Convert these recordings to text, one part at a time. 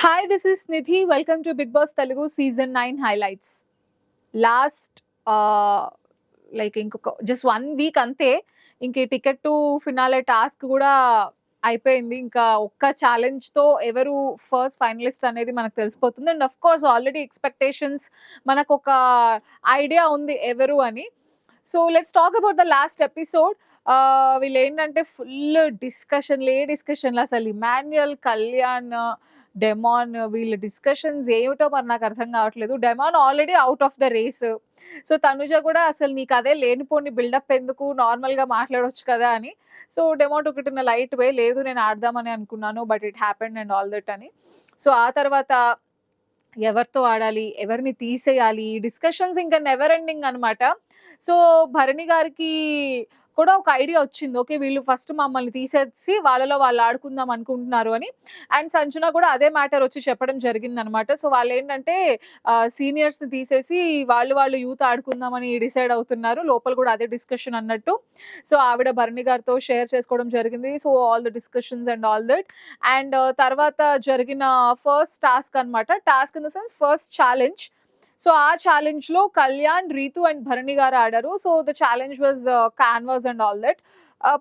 Hi, this is Nidhi. Welcome to Big Boss Telugu Season 9 highlights. Last ఇంకొక just 1 week అంతే. ఇంక ఈ ticket to finale task గూడా అయిపోయింది. ఇంకా ఒక్క ఛాలెంజ్‌తో ఎవరు ఫస్ట్ ఫైనలిస్ట్ అనేది మనకు తెలిసిపోతుంది. And of course already expectations మనకొక ఐడియా ఉంది ఎవరు అని. So let's talk about the last episode. వీళ్ళేంటంటే డిస్కషన్‌లే డిస్కషన్‌లు అసలు ఇమాన్యుయల్, కళ్యాణ్, డెమాన్ వీళ్ళ డిస్కషన్స్ ఏమిటో మరి నాకు అర్థం కావట్లేదు. Demon already out of the race. So Tanuja కూడా అసలు నీకు అదే లేనిపోని బిల్డప్ ఎందుకు, నార్మల్‌గా మాట్లాడొచ్చు కదా అని. So Demon took it in a light way. లేదు నేను ఆడదామని అనుకున్నాను. But it happened and all that అని. సో ఆ తర్వాత ఎవరితో ఆడాలి, ఎవరిని తీసేయాలి, డిస్కషన్స్ ఇంకా నెవర్ ఎండింగ్ అనమాట. సో భరణి గారికి కూడా ఒక ఐడియా వచ్చింది. ఓకే, వీళ్ళు ఫస్ట్ మమ్మల్ని తీసేసి వాళ్ళలో వాళ్ళు ఆడుకుందాం అనుకుంటున్నారు అని. అండ్ సంజన కూడా అదే మ్యాటర్ వచ్చి చెప్పడం జరిగిందనమాట. సో వాళ్ళేంటంటే సీనియర్స్‌ని తీసేసి వాళ్ళు యూత్ ఆడుకుందామని డిసైడ్ అవుతున్నారు. లోపల కూడా అదే డిస్కషన్ అన్నట్టు. సో ఆవిడ భరణి గారితో షేర్ చేసుకోవడం జరిగింది. So all the discussions and all that. And తర్వాత జరిగిన ఫస్ట్ టాస్క్ అనమాట. Task in the sense first challenge. So ఆ ఛాలెంజ్‌లో కళ్యాణ్, రీతు అండ్ భరణి గారు ఆడారు. So the challenge was canvas and all that.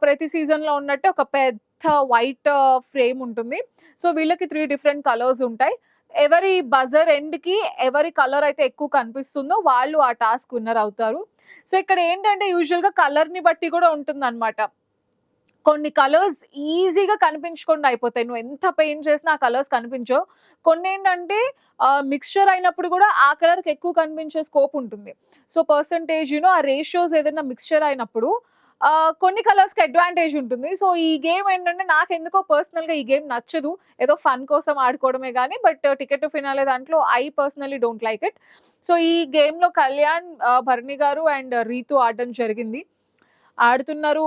ప్రతి సీజన్‌లో ఉన్నట్టే ఒక పెద్ద వైట్ ఫ్రేమ్ ఉంటుంది. సో వీళ్ళకి 3 డిఫరెంట్ కలర్స్ ఉంటాయి. ఎవరి బజర్ ఎండ్‌కి ఎవరి కలర్ అయితే ఎక్కువ కనిపిస్తుందో వాళ్ళు ఆ టాస్క్ విన్నర్ అవుతారు. సో ఇక్కడ ఏంటంటే యూజువల్‌గా కలర్‌ని బట్టి కూడా ఉంటుందన్నమాట. కొన్ని కలర్స్ ఈజీగా కనిపించకుండా అయిపోతాయి. నువ్వు ఎంత పెయింట్ చేసినా ఆ కలర్స్ కనిపించవు. కొన్నేంటంటే మిక్స్చర్ అయినప్పుడు కూడా ఆ కలర్‌కి ఎక్కువ కనిపించే స్కోప్ ఉంటుంది. సో పర్సెంటేజ్ ఆ రేషియోస్ ఏదైనా మిక్స్చర్ అయినప్పుడు కొన్ని కలర్స్‌కి అడ్వాంటేజ్ ఉంటుంది. సో ఈ గేమ్ ఏంటంటే నాకెందుకో పర్సనల్‌గా ఈ గేమ్ నచ్చదు. ఏదో ఫన్ కోసం ఆడుకోవడమే గానీ బట్ టికెట్ టు ఫినాలే దాంట్లో I personally don't like it. So ఈ గేమ్‌లో కళ్యాణ్, భరణి గారు అండ్ రీతు ఆడడం జరిగింది. ఆడుతున్నారు.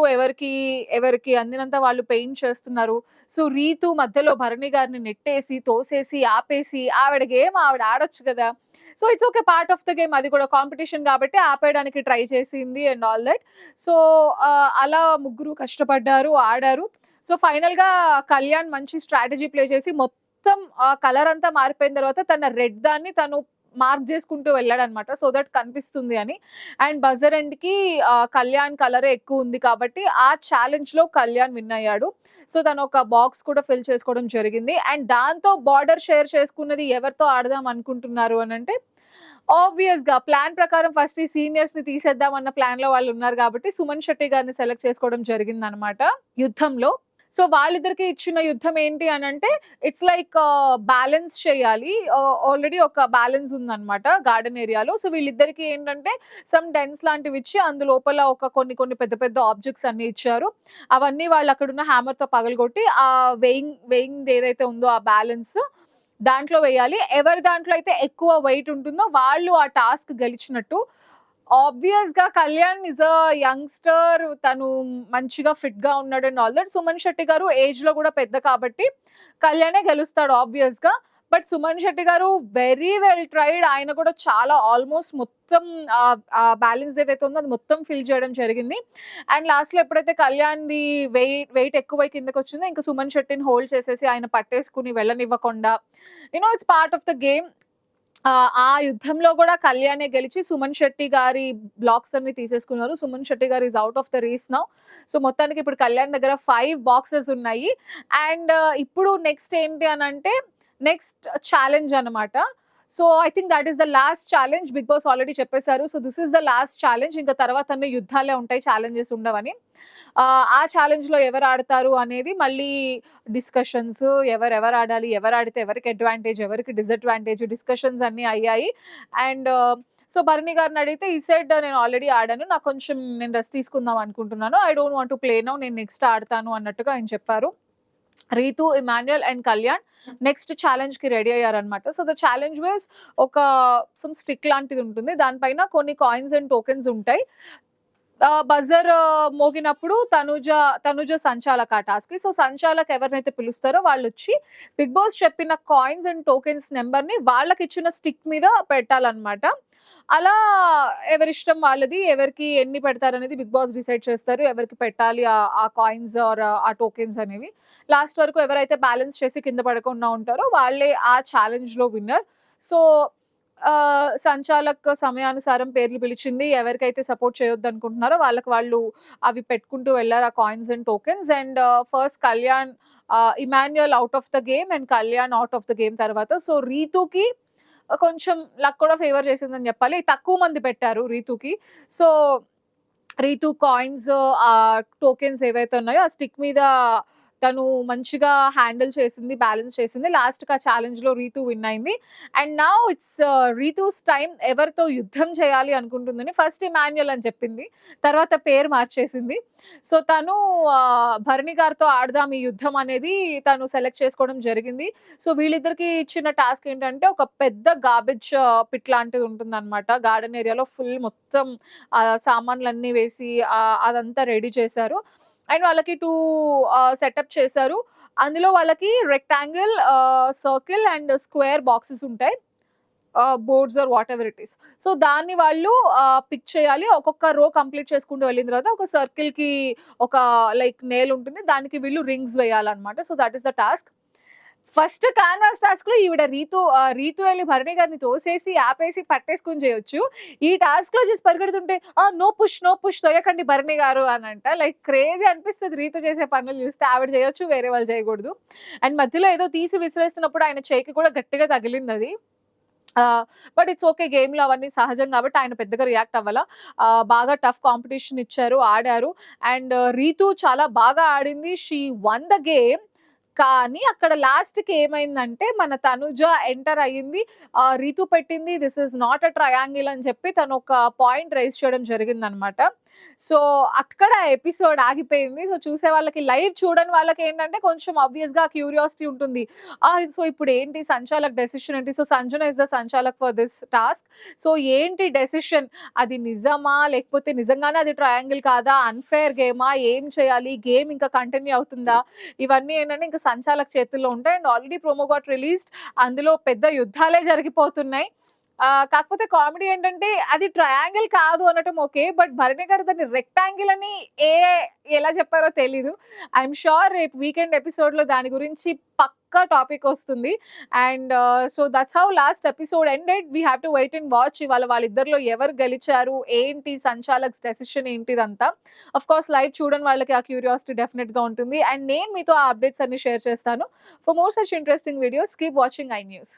ఎవరికి అందినంత వాళ్ళు పెయింట్ చేస్తున్నారు. సో రీతు మధ్యలో భరణి గారిని నెట్టేసి, తోసేసి, ఆపేసి ఆవిడ గేమ్ ఆవిడ ఆడొచ్చు కదా! So it's okay, part of the game. అది కూడా కాంపిటీషన్ కాబట్టి ఆపేయడానికి ట్రై చేసింది అండ్ ఆల్ దట్. సో అలా ముగ్గురు కష్టపడ్డారు, ఆడారు. సో ఫైనల్‌గా కళ్యాణ్ మంచి స్ట్రాటజీ ప్లే చేసి మొత్తం కలర్ అంతా మారిపోయిన తర్వాత తన రెడ్ దాన్ని తను మార్క్ చేసుకుంటూ వెళ్ళాడనమాట. సో దట్ కనిపిస్తుంది అని. అండ్ బజర్ ఎండ్‌కి కళ్యాణ్ కలరే ఎక్కువుంది కాబట్టి ఆ ఛాలెంజ్‌లో కళ్యాణ్ విన్ అయ్యాడు. సో తను ఒక బాక్స్ కూడా ఫిల్ చేసుకోవడం జరిగింది. అండ్ దాంతో బార్డర్ షేర్ చేసుకున్నది ఎవరితో ఆడదాం అనుకుంటున్నారు అనంటే ఆబ్వియస్‌గా ప్లాన్ ప్రకారం ఫస్ట్ ఈ సీనియర్స్‌ని తీసేద్దాం అన్న ప్లాన్‌లో వాళ్ళు ఉన్నారు కాబట్టి సుమన్ శెట్టి గారిని సెలెక్ట్ చేసుకోవడం జరిగిందనమాట యుద్ధంలో. సో వాళ్ళిద్దరికి ఇచ్చిన యుద్ధం ఏంటి అనంటే ఇట్స్ లైక్ బ్యాలెన్స్ చేయాలి. ఆల్రెడీ ఒక బ్యాలెన్స్ ఉందన్నమాట గార్డెన్ ఏరియాలో. సో వీళ్ళిద్దరికి ఏంటంటే సమ్ డెన్స్ లాంటివి ఇచ్చి అందులోపల ఒక కొన్ని పెద్ద పెద్ద ఆబ్జెక్ట్స్ అన్నీ ఇచ్చారు. అవన్నీ వాళ్ళు అక్కడున్న హ్యామర్‌తో పగలగొట్టి వేయింగ్ ఏదైతే ఉందో ఆ బ్యాలెన్స్ దాంట్లో వేయాలి. ఎవరి దాంట్లో అయితే ఎక్కువ వెయిట్ ఉంటుందో వాళ్ళు ఆ టాస్క్ గెలిచినట్టు. ఆబ్వియస్‌గా కళ్యాణ్ ఈస్ అ యంగ్‌స్టర్. తను మంచిగా ఫిట్‌గా ఉన్నాడు and all that. Suman Shetty గారు ఏజ్‌లో కూడా పెద్ద కాబట్టి కళ్యాణే గెలుస్తాడు ఆబ్వియస్‌గా. బట్ సుమన్ శెట్టి గారు వెరీ వెల్ ట్రైడ్. ఆయన కూడా చాలా ఆల్‌మోస్ట్ మొత్తం బ్యాలెన్స్ ఏదైతే ఉందో అది మొత్తం ఫిల్ చేయడం జరిగింది. అండ్ లాస్ట్‌లో ఎప్పుడైతే కళ్యాణ్‌ది వెయిట్ ఎక్కువై కిందకొచ్చిందో ఇంక సుమన్ శెట్టిని హోల్డ్ చేసేసి ఆయన పట్టేసుకొని వెళ్ళనివ్వకుండా it's part of the game. ఆ యుద్ధంలో గూడా కళ్యాణే గెలిచి సుమన్ శెట్టి గారి బ్లాక్స్ అన్ని తీసేసుకున్నారు. సుమన్ శెట్టి గారు is out of the race now. So మొత్తానికి ఇప్పుడు కళ్యాణ్ దగ్గర 5 బాక్సెస్ ఉన్నాయి. అండ్ ఇప్పుడు నెక్స్ట్ ఏంటి అనంటే నెక్స్ట్ ఛాలెంజ్ అనమాట. So I think that is the last challenge. Bigg Boss already చెప్పేసారు. So this is the last challenge. ఇంకా తర్వాత అన్ని యుద్ధాలే ఉంటాయి, ఛాలెంజెస్ ఉండవని. ఆ ఛాలెంజ్‌లో ఎవరు ఆడతారు అనేది మళ్ళీ డిస్కషన్స్, ఎవరెవరు ఆడాలి, ఎవరు ఆడితే ఎవరికి అడ్వాంటేజ్, ఎవరికి డిసడ్వాంటేజ్ డిస్కషన్స్ అన్నీ అయ్యాయి. అండ్ సో భరణి గారిని అడిగితే ఈ సెడ్ నేను ఆల్రెడీ ఆడాను. నేను రెస్ట్ తీసుకుందాం అనుకుంటున్నాను. I don't want to play now. నేను నెక్స్ట్ ఆడతాను అన్నట్టుగా ఆయన చెప్పారు. Rithu, Emmanuel and Kalyan next ఛాలెంజ్‌కి రెడీ అయ్యారనమాట. సో ద ఛాలెంజ్ వాస్ ఒక సమ్ స్టిక్ లాంటిది ఉంటుంది. దానిపైన కొన్ని కాయిన్స్ అండ్ టోకెన్స్ ఉంటాయి. బజర్ మోగినప్పుడు తనుజ సంచాలక్ ఆ టాస్క్‌కి. సో, సంచాలక్ ఎవరినైతే పిలుస్తారో వాళ్ళొచ్చి బిగ్ బాస్ చెప్పిన కాయిన్స్ అండ్ టోకెన్స్ నంబర్‌ని వాళ్ళకిచ్చిన స్టిక్ మీద పెట్టాలన్నమాట. అలా ఎవరిష్టం వాళ్ళది. ఎవరికి ఎన్ని పెడతారనేది బిగ్ బాస్ డిసైడ్ చేస్తారు. ఎవరికి పెట్టాలి ఆ కాయిన్స్ ఆర్ ఆ టోకెన్స్ అనేవి. లాస్ట్ వరకు ఎవరైతే బ్యాలెన్స్ చేసి కింద పడకుండా ఉంటారో వాళ్ళే ఆ ఛాలెంజ్‌లో విన్నర్. సో, సంచాలక్ సమయానుసారం పేర్లు పిలిచింది. ఎవరికైతే సపోర్ట్ చేయొద్దనుకుంటున్నారో వాళ్ళకి వాళ్ళు అవి పెట్టుకుంటూ వెళ్లారు ఆ coins and tokens. And first Kalyan, Emmanuel out of the game and Kalyan out of the game తర్వాత. సో, రీతూకి కొంచెం లక్ కూడా ఫేవర్ చేసిందని జెప్పాలి. తక్కువ మంది పెట్టారు రీతూకి. సో, రీతూ కాయిన్స్, టోకెన్స్ ఏవైతే ఉన్నాయో ఆ స్టిక్ మీద తను మంచిగా హ్యాండిల్ చేసింది, బ్యాలెన్స్ చేసింది. లాస్ట్‌కి ఆ ఛాలెంజ్‌లో రీతూ విన్ అయింది. And now it's Ritu's time ఎవరితో యుద్ధం చేయాలి అనుకుంటుందని ఫస్ట్ ఇమాన్యుయల్ అని చెప్పింది. తర్వాత పేరు మార్చేసింది. సో, తను భరణి గారితో ఆడదాం ఈ యుద్ధం అనేది తను సెలెక్ట్ చేసుకోవడం జరిగింది. సో, వీళ్ళిద్దరికీ ఇచ్చిన టాస్క్ ఏంటంటే ఒక పెద్ద గార్బేజ్ పిట్ లాంటిది ఉంటుందన్నమాట. గార్డెన్ ఏరియాలో ఫుల్ మొత్తం సామాన్లన్నీ వేసి అదంతా రెడీ చేశారు. అండ్ వాళ్ళకి 2 సెటప్ చేశారు. అందులో వాళ్ళకి rectangle, circle and square boxes ఉంటాయి. Boards or whatever it is. So, దాన్ని వాళ్ళు పిక్ చేయాలి. ఒక్కొక్క రో కంప్లీట్ చేసుకుంటూ వెళ్ళిన తర్వాత ఒక సర్కిల్‌కి ఒక లైక్ నెయిల్ ఉంటుంది. దానికి వీళ్ళు రింగ్స్ వేయాలన్నమాట. So, that is the task. First canvas టాస్క్‌లో ఈవిడ రీతు వెళ్లి భరణి గారిని తోసేసి, ఆపేసి, పట్టేసుకొని చేయొచ్చు. ఈ టాస్క్‌లో చేసి పరిగెడుతుంటే నో పుష్, నో పుష్ తొయ్యకండి భరణి గారు అనంట. లైక్ క్రేజీ అనిపిస్తది రీతు చేసే పనులు చూస్తే. ఆవిడ చేయొచ్చు, వేరే వాళ్ళు చేయకూడదు. అండ్ మధ్యలో ఏదో తీసి విసిరేస్తున్నప్పుడు ఆయన చేయికి కూడా గట్టిగా తగిలిందది. But it's okay. గేమ్‌లో అవన్నీ సహజం కాబట్టి ఆయన పెద్దగా రియాక్ట్ అవ్వలా. బాగా టఫ్ కాంపిటీషన్ ఇచ్చారు, ఆడారు. అండ్ రీతు చాలా బాగా ఆడింది. She won the game. కానీ అక్కడ లాస్ట్‌కి ఏమైందంటే మన తనుజ ఎంటర్ అయ్యింది. రీతు పెట్టింది this is not a triangle అని చెప్పి తను ఒక పాయింట్ రైజ్ చేయడం జరిగిందనమాట. సో, అక్కడ ఎపిసోడ్ ఆగిపోయింది. సో, చూసే వాళ్ళకి లైవ్ చూడని వాళ్ళకేంటంటే కొంచెం ఆబ్వియస్‌గా క్యూరియాసిటీ ఉంటుంది. సో, ఇప్పుడేంటి సంచాలక్ డెసిషన్ ఏంటి? సో, సంజన ఇస్ ద సంచాలక్ ఫర్ దిస్ టాస్క్. సో, ఏంటి డెసిషన్? అది నిజమా? లేకపోతే నిజంగానే అది ట్రయాంగిల్ కాదా? అన్‌ఫెయిర్ గేమా? ఏం చేయాలి? గేమ్ ఇంకా కంటిన్యూ అవుతుందా? ఇవన్నీ ఏంటంటే ఇంకా సంచాలక్ చేతుల్లో ఉంటాయి. And already promo got released. అందులో పెద్ద యుద్ధాలే జరిగిపోతున్నాయి. కాకపోతే కామెడీ ఏంటంటే అది ట్రయాంగిల్ కాదు అనటం ఓకే. బట్ భరణి గారు దాన్ని రెక్టాంగిల్ అని ఎలా చెప్పారో తెలీదు. ఐయామ్ ష్యూర్ రేపు వీకెండ్ ఎపిసోడ్‌లో దాని గురించి పక్కా టాపిక్ వస్తుంది. And so that's how last episode ended. We have to wait and watch. ఇవాళ వాళ్ళిద్దరిలో ఎవరు గెలిచారు? ఏంటి సంచాలక్స్ డెసిషన్ ఏంటి ఇదంతా. ఆఫ్ కోర్స్ లైవ్ చూడని వాళ్ళకి ఆ క్యూరియాసిటీ డెఫినిట్‌గా ఉంటుంది. అండ్ నేను మీతో ఆ అప్డేట్స్ అన్ని షేర్ చేస్తాను. For more such interesting videos keep watching I news.